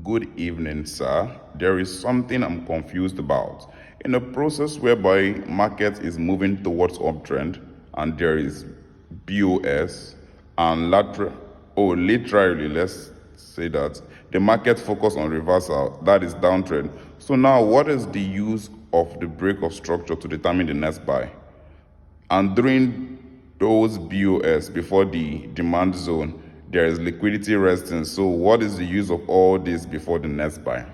Good evening, sir. There is something I'm confused about. In a process whereby market is moving towards uptrend and there is BOS and literally, let's say that the market focus on reversal, that is downtrend. So now what is the use of the break of structure to determine the next buy? And during those BOS before the demand zone, there is liquidity resting. So what is the use of all this before the next buy?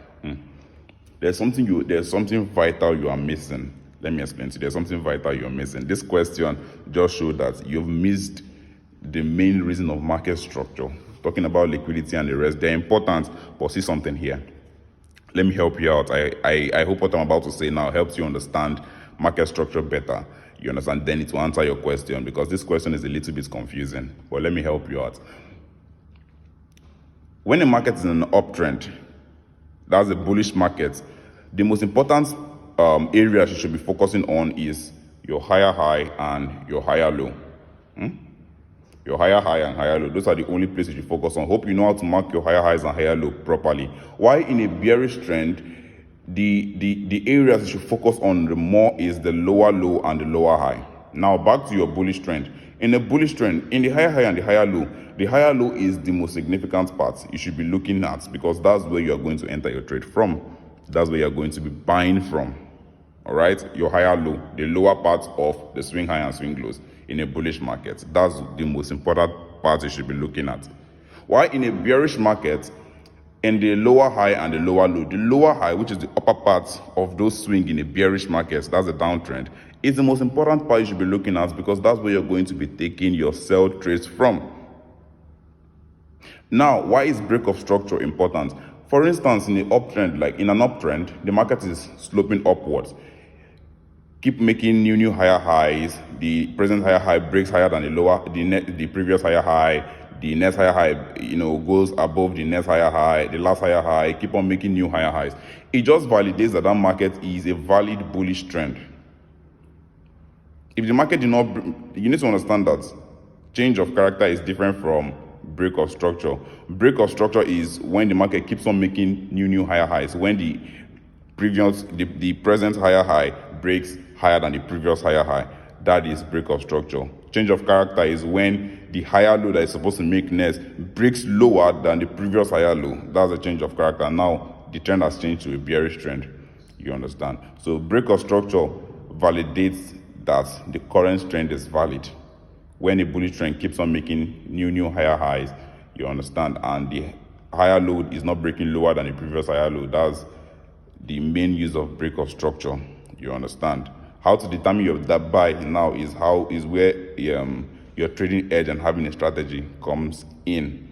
There's something vital you are missing. Let me explain to you. There's something vital you're missing. This question just showed that you've missed the main reason of market structure. Talking about liquidity and the rest, they're important, but see something here. Let me help you out. I hope what I'm about to say now helps you understand market structure better. You understand? Then it will answer your question, because this question is a little bit confusing. But let me help you out. When the market is in an uptrend, that's a bullish market, the most important areas you should be focusing on is your higher high and your higher low. Your higher high and higher low, those are the only places you focus on. Hope you know how to mark your higher highs and higher low properly. Why in a bearish trend, the areas you should focus on the more is the lower low and the lower high. Now back to your bullish trend. In a bullish trend, in the higher high and the higher low is the most significant part you should be looking at, because that's where you are going to enter your trade from. That's where you're going to be buying from. All right, your higher low, the lower part of the swing high and swing lows in a bullish market. That's the most important part you should be looking at. Why in a bearish market, in the lower high and the lower high, which is the upper part of those swing in a bearish market, that's a downtrend, is the most important part you should be looking at, because that's where you're going to be taking your sell trades from. Now, why is break of structure important? For instance, in an uptrend, the market is sloping upwards. Keep making new higher highs. The present higher high breaks higher than the previous higher high. The next higher high, goes above the next higher high. The last higher high. Keep on making new higher highs. It just validates that market is a valid bullish trend. If the market did not, you need to understand that change of character is different from break of structure. Break of structure is when the market keeps on making new higher highs. When the present higher high breaks higher than the previous higher high, that is break of structure. Change of character is when the higher low that is supposed to make next breaks lower than the previous higher low. That's a change of character. Now the trend has changed to a bearish trend. You understand? So break of structure validates that the current trend is valid. When a bullish trend keeps on making new higher highs, you understand, and the higher low is not breaking lower than the previous higher low, that's the main use of break of structure. You understand? How to determine that buy now is where your trading edge and having a strategy comes in.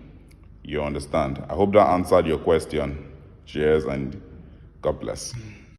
You understand? I hope that answered your question. Cheers and God bless.